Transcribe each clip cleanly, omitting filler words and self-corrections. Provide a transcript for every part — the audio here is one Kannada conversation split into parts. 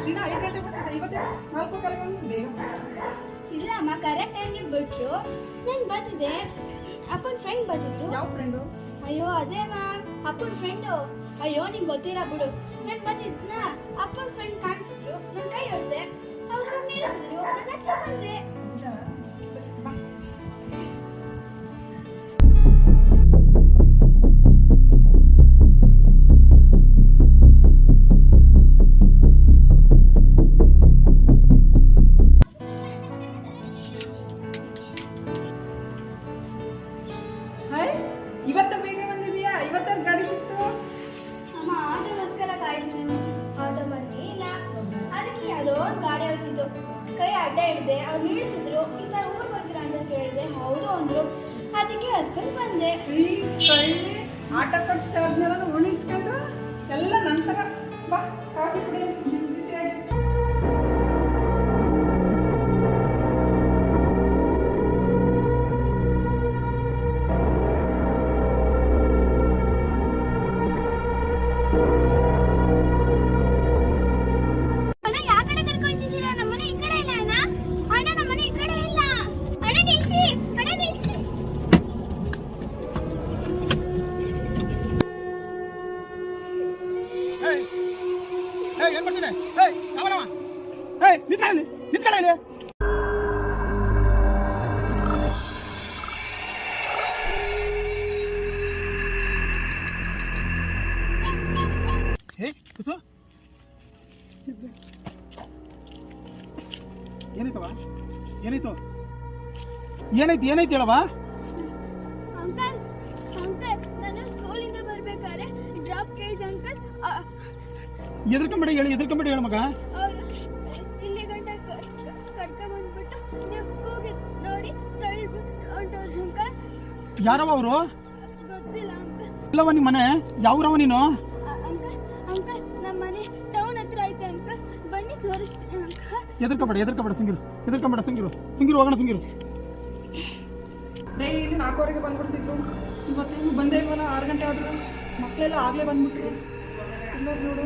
ದಿನ 5 ಗಂಟೆ ಬರ್ತದೆ, ಇವತ್ತೇ 4 ಕಾಲಿಗೆ ಬೇಗ ಇಲ್ಲ ಅಮ್ಮ, ಕರೆಕ್ಟ್ ಟೈಮ್ಗೆ ಬಿಟ್ರು. ನಾನು ಬರ್ತಿದ್ದೆ, ಅಪ್ಪನ ಫ್ರೆಂಡ್ ಬರ್ತಿದ್ರು. ಯಾವ ಫ್ರೆಂಡು? ಅಯ್ಯೋ ಅದೇ ಮ್ಯಾಮ್, ಅಪ್ಪನ ಫ್ರೆಂಡು. ಅಯ್ಯೋ ನಿಂಗೆ ಗೊತ್ತಿಲ್ಲ ಬಿಡು. ನಾನು ಬರ್ತಿದ್ನ, ಅಪ್ಪನ ಫ್ರೆಂಡ್ ಕಾಣಿಸಿದ್ರು, ನನ್ನ ಕೈ ಹೊಡೆದೆ, ಅವ್ರು ನಿಲ್ಲಿಸಿದ್ರು, ನನ್ನ ಹತ್ರ ಬಂದೆ. ಇವತ್ತು ಬೇಗ ಬಂದಿದೀಯಾ? ಇವತ್ತಾರು ಗಾಡಿ ಸಿಕ್ತು? ಅಮ್ಮ ಆಟೋಗೋಸ್ಕರ ಕಾಯ್ತಿದ್ದೀನಿ, ಆಟೋ ಬರ್ಲಿಲ್ಲ. ಅದಕ್ಕೆ ಯಾವುದೋ ಒಂದು ಗಾಡಿ ಹೋಗ್ತಿದ್ದು, ಕೈ ಅಡ್ಡ ಹಿಡಿದೆ, ಅವ್ರು ನಿಲ್ಲಿಸಿದ್ರು. ಈ ಥರ ಊರಿಗೆ ಹೋಗ್ತೀರಾ ಅಂತ ಕೇಳಿದೆ, ಹೌದು ಅಂದರು. ಅದಕ್ಕೆ ಹತ್ಕೊಂಡು ಬಂದೆ. ಈ ಕಳ್ಳಿ ಆಟೋ ಕಟ್ ಚಾರ್ಜ್ನೆಲ್ಲ ಉಳಿಸ್ಕೊಂಡು ಎಲ್ಲ ನಂತರ ಬಾ ಕಾಫಿ ಕುಡಿ, ಬಿಸಿ ಬಿಸಿಯಾಗಿ. ಏನ್ ಮಾಡ್ತೀನಿ? ನಿಂತ್ಕೊಳ್ಳಿ. ಏನಾಯ್ತು ಹೇಳವ? ಅಂಕಲ್, ನಾನು ಸ್ಕೂಲಿಂದ ಬರ್ಬೇಕಾದ್ರೆ ಡ್ರಾಪ್ ಕೇಳಿದ ಅಂಕಲ್. ಎದ್ರಕೊಂಬೇಡಿ ಹೇಳು ಮಗ. ಇಲ್ಲಿ ಗಂಟೆ ಕರ್ಕೊಂಡ್ ಬಂದ್ಬಿಟ್ಟು ನೀವು ಕೂಗಿ ನೋಡಿ ತಳ್ಳಿಬಿಟ್ಟು ಹೊಂಟೋದ್ರು ಅಂಕಲ್. ಯಾರವ ಅವರು? ಗೊತ್ತಿಲ್ಲ ಅಂಕಲ್. ಇಲ್ಲವ ನಿಮ್ಮ ಮನೆ ಯಾವ್ರವ ನೀನು? ಅಂಕಲ್ ನಮ್ಮ ಮನೆ ಟೌನ್ ಹತ್ರ ಐತೆ ಅಂಕಲ್, ಬನ್ನಿ ತೋರಿಸ್ತೀನಿ ಅಂಕಲ್. ಎದ್ರಕೊಂಬೇಡ ಸುಂಗಿರು ಹೋಗೋಣ ಸುಂಗಿರು. ಡೈಲಿ 4 ಬಂದ್ಬಿಡ್ತಿದ್ರು, ಇವತ್ತೇನು ಬಂದೇ ಇಲ್ವಲ್ಲ? 6 ಗಂಟೆ ಆದ್ರು ಮಕ್ಕಳೆಲ್ಲ ಆಗ್ಲೇ ಬಂದ್ಬಿಟ್ರು. ಎಲ್ಲರೂ ನೋಡು.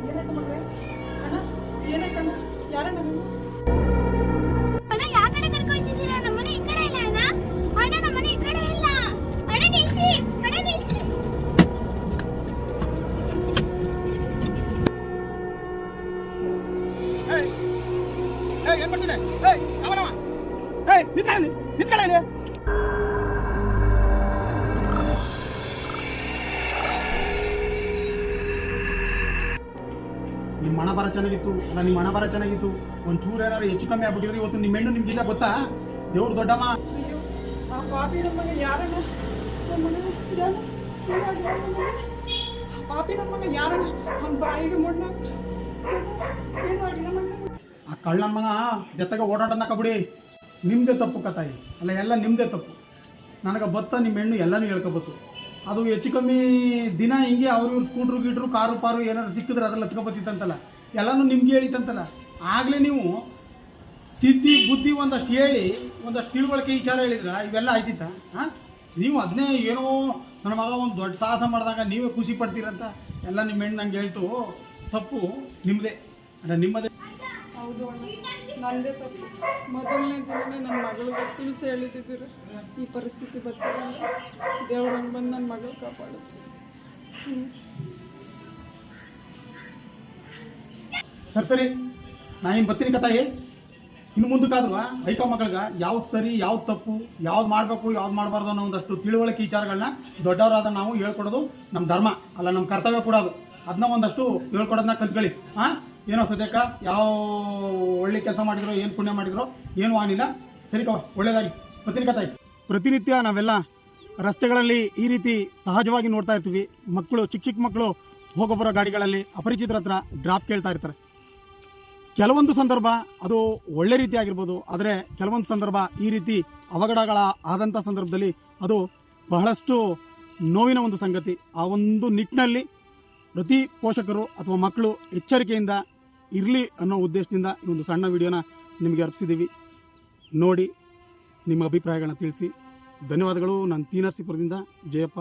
ಏನಾಯ್ತು ಮಗಳೇ? ಅಣ್ಣ ಏನಾಯ್ತಣ್ಣ? ಯಾರಣ್ಣ ನೀವು? ಅಣ್ಣ ಯಾವ ಕಡೆ ಕರ್ಕೊಯ್ತಿದ್ದೀರಾ? ನಮ್ಮನೆ ಈ ಕಡೆ ಇಲ್ಲ ಅಣ್ಣ. ಅಣ್ಣ ನಮ್ಮನೆ ಈ ಕಡೆ ಇಲ್ಲ. ಅಣ್ಣ ನಿಲ್ಸಿ. ಏನ್ ಮಾಡ್ತೀನಿ? ನಿಂತ್ಕೊಳ್ಳಿ. ನಿಮ್ಮ ಹಣ ಬರ ಚೆನ್ನಾಗಿತ್ತು. ಒಂಚೂರು ಏನಾದ್ರು ಹೆಚ್ಚು ಕಮ್ಮಿ ಆಗ್ಬಿಟ್ಟಿದ್ರೆ ಇವತ್ತು ನಿಮ್ಮ ಹೆಣ್ಣು ನಿಮ್ಗಿಲ್ಲ ಗೊತ್ತಾ? ದೇವ್ರು ದೊಡ್ಡಮ್ಮ. ಅಯ್ಯೋ ಆ ಪಾಪಿ ನಮ್ಮ ಮಗ ಯಾರಣ್ಣ? ನಮ್ಮ ಮನೆ ಯಾರು? ಪಾಪಿ ನಮ್ಮ ಮಗ ಯಾರಣ್ಣ? ಅವ್ನ ಬಾಯಿಗೆ ಮುಣ್ಣ ಏನು ಆಗಿಲ್ಲ ಮಣ್ಣ. ಆ ಕಳ್ಳನ ಮಗ ಜೊತೆಗೆ ಓಡಾಟನ ಕಬಿಡಿ. ನಿಮ್ಮದೇ ತಪ್ಪು ಕತಾಯಿ ಅಲ್ಲ, ಎಲ್ಲ ನಿಮ್ಮದೇ ತಪ್ಪು. ನನಗೆ ಬತ್ತ ನಿಮ್ಮ ಹೆಣ್ಣು ಎಲ್ಲನೂ ಹೇಳ್ಕೊಬತ್ತು. ಅದು ಹೆಚ್ಚು ಕಮ್ಮಿ ದಿನ ಹಿಂಗೆ ಅವ್ರು ಸ್ಕೂಟ್ರು ಗೀಟ್ರು ಕಾರು ಪಾರು ಏನಾದ್ರು ಸಿಕ್ಕಿದ್ರೆ ಅದ್ರಲ್ಲಿ ಹತ್ಕೊಬತ್ತಿತ್ತಂತಲ್ಲ, ಎಲ್ಲನೂ ನಿಮ್ಗೆ ಹೇಳಿತಂತಲ್ಲ. ಆಗಲೇ ನೀವು ತಿದ್ದಿ ಬುದ್ಧಿ ಒಂದಷ್ಟು ಹೇಳಿ ಒಂದಷ್ಟು ತಿಳುವಳಿಕೆ ವಿಚಾರ ಹೇಳಿದ್ರೆ ಇವೆಲ್ಲ ಆಯ್ತಿತ್ತ? ನೀವು ಅದನ್ನೇ ಏನೋ ನನ್ನ ಮಗ ಒಂದು ದೊಡ್ಡ ಸಾಹಸ ಮಾಡಿದಾಗ ನೀವೇ ಖುಷಿ ಪಡ್ತೀರಂತ ಎಲ್ಲ ನಿಮ್ಮ ಹೆಣ್ಣು ನಂಗೆ ಹೇಳ್ತು. ತಪ್ಪು ನಿಮ್ಮದೇ, ಅಂದರೆ ನಿಮ್ಮದೇ. ಹೌದು ಅಣ್ಣ, ನನ್ನದೇ ತಪ್ಪು. ಮೊದಲನೇ ದಿನನೇ ನನ್ನ ಮಗಳಿಗೆ ತಿಳಿಸಿ ಹೇಳಿದ್ದಿದ್ರು ಈ ಪರಿಸ್ಥಿತಿ ಬರ್ತಾರೆ ಅಂತ. ದೇವ್ರಂಗೆ ಬಂದು ನನ್ನ ಮಗಳು ಕಾಪಾಡುತ್ತೆ. ಸರಿ ನಾ ಏನು ಬರ್ತೀನಿ ಕತಾಯಿ. ಇನ್ನು ಮುಂದಕ್ಕಾದ್ರೂ ಐಕ ಮಕ್ಕಳಿಗೆ ಯಾವ್ದು ಸರಿ ಯಾವ್ದು ತಪ್ಪು, ಯಾವ್ದು ಮಾಡಬೇಕು ಯಾವ್ದು ಮಾಡಬಾರ್ದು ಅನ್ನೋ ಒಂದಷ್ಟು ತಿಳುವಳಿಕೆ ವಿಚಾರಗಳನ್ನ ದೊಡ್ಡವರಾದ ನಾವು ಹೇಳ್ಕೊಡೋದು ನಮ್ಮ ಧರ್ಮ ಅಲ್ಲ, ನಮ್ಮ ಕರ್ತವ್ಯ ಕೂಡ ಅದು. ಅದನ್ನ ಒಂದಷ್ಟು ಹೇಳ್ಕೊಡೋದನ್ನ ಕಲ್ತ್ಕೊಳ್ಳಿ. ಏನೋ ಸದ್ಯಕ್ಕೆ ಯಾವ ಒಳ್ಳೆ ಕೆಲಸ ಮಾಡಿದ್ರು, ಏನು ಪುಣ್ಯ ಮಾಡಿದ್ರು ಏನೂ ಆಗಿಲ್ಲ. ಸರಿ ಕವ, ಒಳ್ಳೇದಾಗಿ ಬರ್ತೀನಿ ಕತಾಯಿ. ಪ್ರತಿನಿತ್ಯ ನಾವೆಲ್ಲ ರಸ್ತೆಗಳಲ್ಲಿ ಈ ರೀತಿ ಸಹಜವಾಗಿ ನೋಡ್ತಾ ಇರ್ತೀವಿ. ಮಕ್ಕಳು, ಚಿಕ್ಕ ಮಕ್ಕಳು ಹೋಗೋಬರೋ ಗಾಡಿಗಳಲ್ಲಿ ಅಪರಿಚಿತರ ಹತ್ರ ಡ್ರಾಪ್ ಕೇಳ್ತಾ ಇರ್ತಾರೆ. ಕೆಲವೊಂದು ಸಂದರ್ಭ ಅದು ಒಳ್ಳೆ ರೀತಿ ಆಗಿರ್ಬೋದು, ಆದರೆ ಕೆಲವೊಂದು ಸಂದರ್ಭ ಈ ರೀತಿ ಅವಘಡಗಳ ಆದಂಥ ಸಂದರ್ಭದಲ್ಲಿ ಅದು ಬಹಳಷ್ಟು ನೋವಿನ ಒಂದು ಸಂಗತಿ. ಆ ಒಂದು ನಿಟ್ಟಿನಲ್ಲಿ ಪ್ರತಿ ಪೋಷಕರು ಅಥವಾ ಮಕ್ಕಳು ಎಚ್ಚರಿಕೆಯಿಂದ ಇರಲಿ ಅನ್ನೋ ಉದ್ದೇಶದಿಂದ ಈ ಒಂದು ಸಣ್ಣ ವಿಡಿಯೋನ ನಿಮಗೆ ಅರ್ಪಿಸಿದ್ದೀವಿ. ನೋಡಿ ನಿಮ್ಮ ಅಭಿಪ್ರಾಯಗಳನ್ನ ತಿಳಿಸಿ. ಧನ್ಯವಾದಗಳು. ನಾನು ಟಿ ನರಸೀಪುರದಿಂದ ಜಯಪ್ಪ.